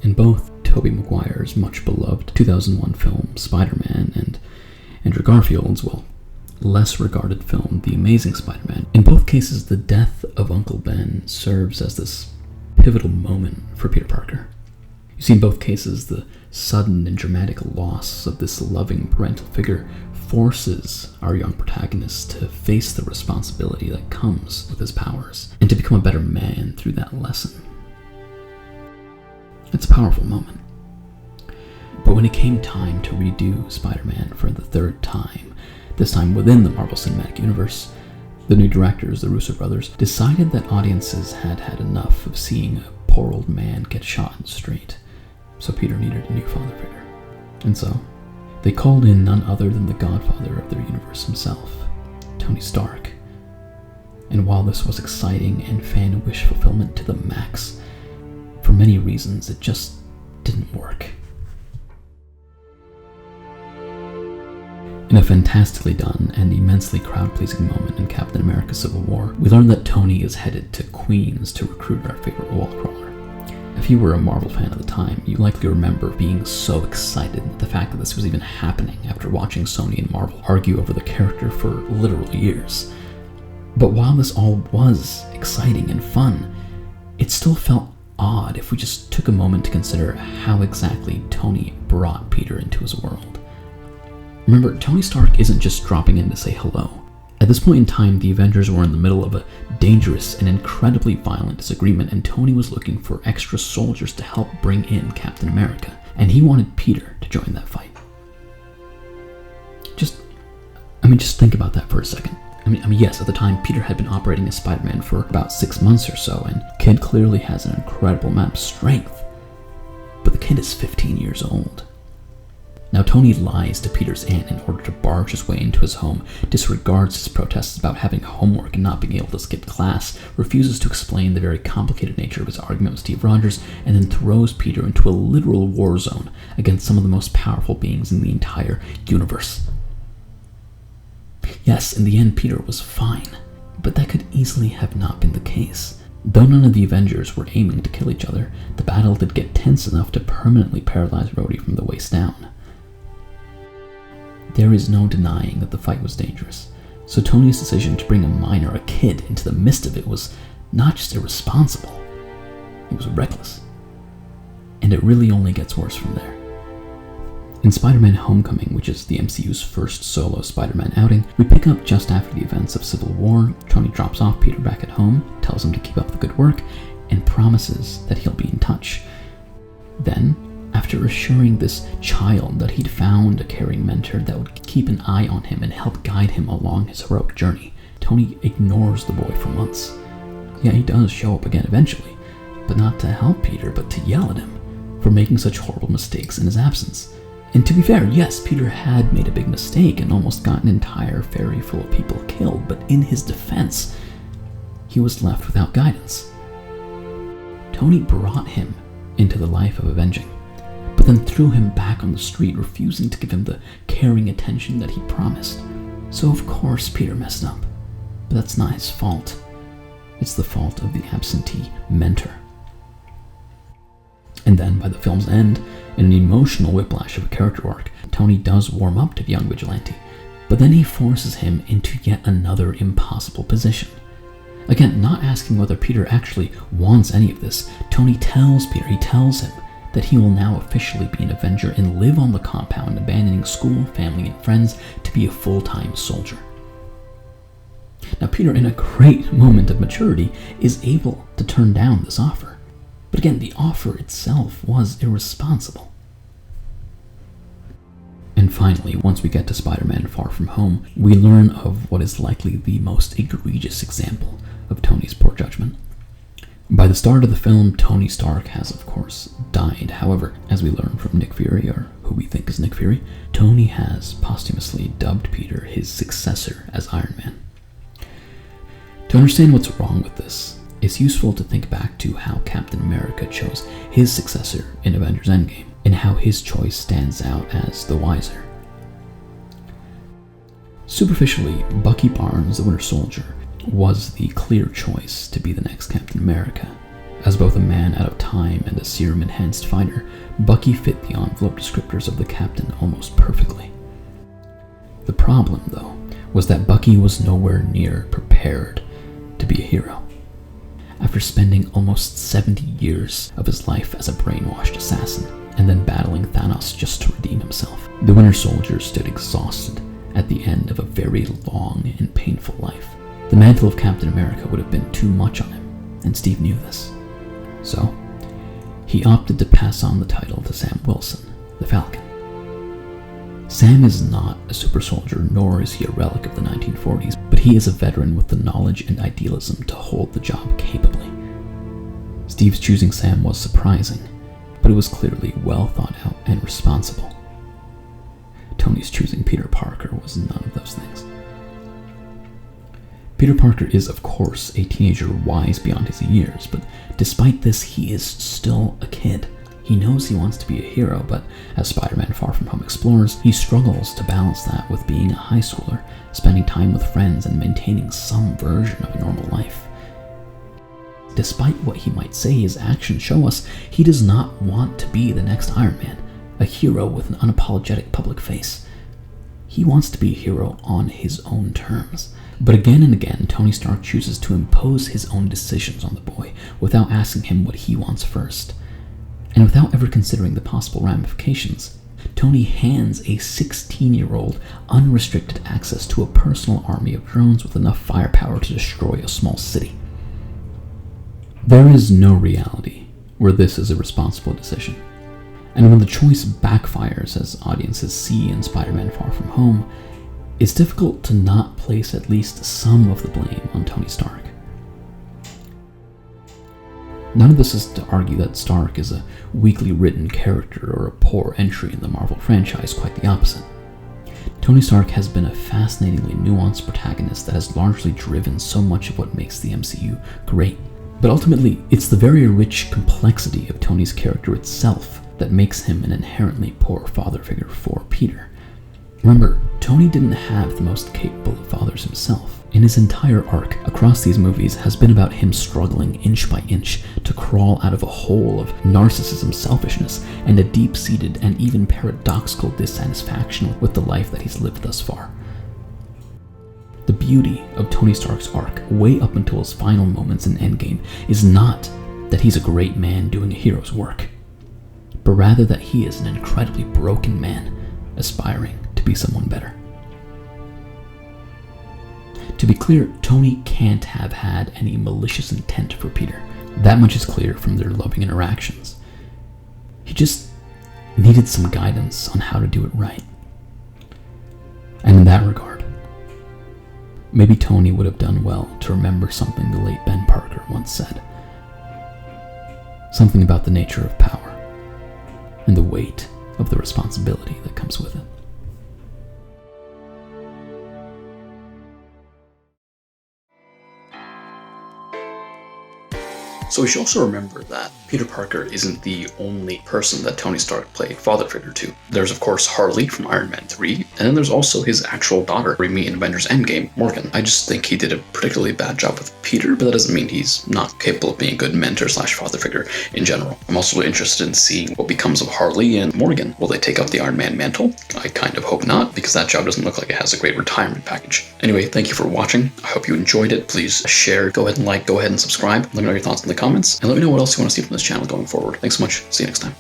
In both Tobey Maguire's much-beloved 2001 film Spider-Man and Andrew Garfield's, less regarded film The Amazing Spider-Man, in both cases the death of Uncle Ben serves as this pivotal moment for Peter Parker. You see, in both cases, the sudden and dramatic loss of this loving parental figure forces our young protagonist to face the responsibility that comes with his powers, and to become a better man through that lesson. It's a powerful moment. But when it came time to redo Spider-Man for the third time, this time within the Marvel Cinematic Universe, the new directors, the Russo brothers, decided that audiences had had enough of seeing a poor old man get shot in the street. So Peter needed a new father figure. And so, they called in none other than the godfather of their universe himself, Tony Stark. And while this was exciting and fan wish fulfillment to the max, for many reasons it just didn't work. In a fantastically done and immensely crowd-pleasing moment in Captain America Civil War, we learn that Tony is headed to Queens to recruit our favorite wall crawler. If you were a Marvel fan at the time, you likely remember being so excited at the fact that this was even happening after watching Sony and Marvel argue over the character for literal years. But while this all was exciting and fun, it still felt odd if we just took a moment to consider how exactly Tony brought Peter into his world. Remember, Tony Stark isn't just dropping in to say hello. At this point in time, the Avengers were in the middle of a dangerous and incredibly violent disagreement, and Tony was looking for extra soldiers to help bring in Captain America, and he wanted Peter to join that fight. Just think about that for a second. Yes, at the time, Peter had been operating as Spider-Man for about 6 months or so, and kid clearly has an incredible amount of strength, but the kid is 15 years old. Now, Tony lies to Peter's aunt in order to barge his way into his home, disregards his protests about having homework and not being able to skip class, refuses to explain the very complicated nature of his argument with Steve Rogers, and then throws Peter into a literal war zone against some of the most powerful beings in the entire universe. Yes, in the end, Peter was fine, but that could easily have not been the case. Though none of the Avengers were aiming to kill each other, the battle did get tense enough to permanently paralyze Rhodey from the waist down. There is no denying that the fight was dangerous, so Tony's decision to bring a minor, a kid, into the midst of it was not just irresponsible, it was reckless. And it really only gets worse from there. In Spider-Man Homecoming, which is the MCU's first solo Spider-Man outing, we pick up just after the events of Civil War. Tony drops off Peter back at home, tells him to keep up the good work, and promises that he'll be in touch. Then, after assuring this child that he'd found a caring mentor that would keep an eye on him and help guide him along his heroic journey, Tony ignores the boy for months. Yeah, he does show up again eventually, but not to help Peter, but to yell at him for making such horrible mistakes in his absence. And to be fair, yes, Peter had made a big mistake and almost got an entire ferry full of people killed, but in his defense, he was left without guidance. Tony brought him into the life of avenging, but then threw him back on the street, refusing to give him the caring attention that he promised. So of course Peter messed up, but that's not his fault. It's the fault of the absentee mentor. And then, by the film's end, in an emotional whiplash of a character arc, Tony does warm up to the young vigilante, but then he forces him into yet another impossible position. Again, not asking whether Peter actually wants any of this, Tony tells Peter, he tells him, that he will now officially be an Avenger and live on the compound, abandoning school, family, and friends to be a full-time soldier. Now, Peter, in a great moment of maturity, is able to turn down this offer. But again, the offer itself was irresponsible. And finally, once we get to Spider-Man Far From Home, we learn of what is likely the most egregious example of Tony's poor judgment. By the start of the film, Tony Stark has, of course, died. However, as we learn from Nick Fury, or who we think is Nick Fury, Tony has posthumously dubbed Peter his successor as Iron Man. To understand what's wrong with this, it's useful to think back to how Captain America chose his successor in Avengers Endgame, and how his choice stands out as the wiser. Superficially, Bucky Barnes, the Winter Soldier, was the clear choice to be the next Captain America, As both a man out of time and a serum-enhanced fighter, Bucky fit the envelope descriptors of the captain almost perfectly. The problem, though, was that Bucky was nowhere near prepared to be a hero. After spending almost 70 years of his life as a brainwashed assassin, and then battling Thanos just to redeem himself, the Winter Soldier stood exhausted at the end of a very long and painful life. The mantle of Captain America would have been too much on him, and Steve knew this. So, he opted to pass on the title to Sam Wilson, the Falcon. Sam is not a super soldier, nor is he a relic of the 1940s, but he is a veteran with the knowledge and idealism to hold the job capably. Steve's choosing Sam was surprising, but it was clearly well thought out and responsible. Tony's choosing Peter Parker was none of those things. Peter Parker is, of course, a teenager wise beyond his years, but despite this, he is still a kid. He knows he wants to be a hero, but as Spider-Man Far From Home explores, he struggles to balance that with being a high schooler, spending time with friends, and maintaining some version of a normal life. Despite what he might say, his actions show us he does not want to be the next Iron Man, a hero with an unapologetic public face. He wants to be a hero on his own terms. But again and again, Tony Stark chooses to impose his own decisions on the boy without asking him what he wants first. And without ever considering the possible ramifications, Tony hands a 16-year-old unrestricted access to a personal army of drones with enough firepower to destroy a small city. There is no reality where this is a responsible decision. And when the choice backfires, as audiences see in Spider-Man Far From Home, it's difficult to not place at least some of the blame on Tony Stark. None of this is to argue that Stark is a weakly written character or a poor entry in the Marvel franchise, quite the opposite. Tony Stark has been a fascinatingly nuanced protagonist that has largely driven so much of what makes the MCU great. But ultimately, it's the very rich complexity of Tony's character itself that makes him an inherently poor father figure for Peter. Remember, Tony didn't have the most capable of fathers himself, and his entire arc across these movies has been about him struggling inch by inch to crawl out of a hole of narcissism, selfishness, and a deep-seated and even paradoxical dissatisfaction with the life that he's lived thus far. The beauty of Tony Stark's arc, way up until his final moments in Endgame, is not that he's a great man doing a hero's work, but rather that he is an incredibly broken man aspiring to be someone better. To be clear, Tony can't have had any malicious intent for Peter. That much is clear from their loving interactions. He just needed some guidance on how to do it right. And in that regard, maybe Tony would have done well to remember something the late Ben Parker once said. Something about the nature of power and the weight of the responsibility that comes with it. So we should also remember that Peter Parker isn't the only person that Tony Stark played father figure to. There's of course Harley from Iron Man 3, and then there's also his actual daughter, we meet in Avengers Endgame, Morgan. I just think he did a particularly bad job with Peter, but that doesn't mean he's not capable of being a good mentor / father figure in general. I'm also really interested in seeing what becomes of Harley and Morgan. Will they take up the Iron Man mantle? I kind of hope not, because that job doesn't look like it has a great retirement package. Anyway, thank you for watching. I hope you enjoyed it. Please share, go ahead and like, go ahead and subscribe. Let me know your thoughts in the comments, and let me know what else you want to see from this channel going forward. Thanks so much. See you next time.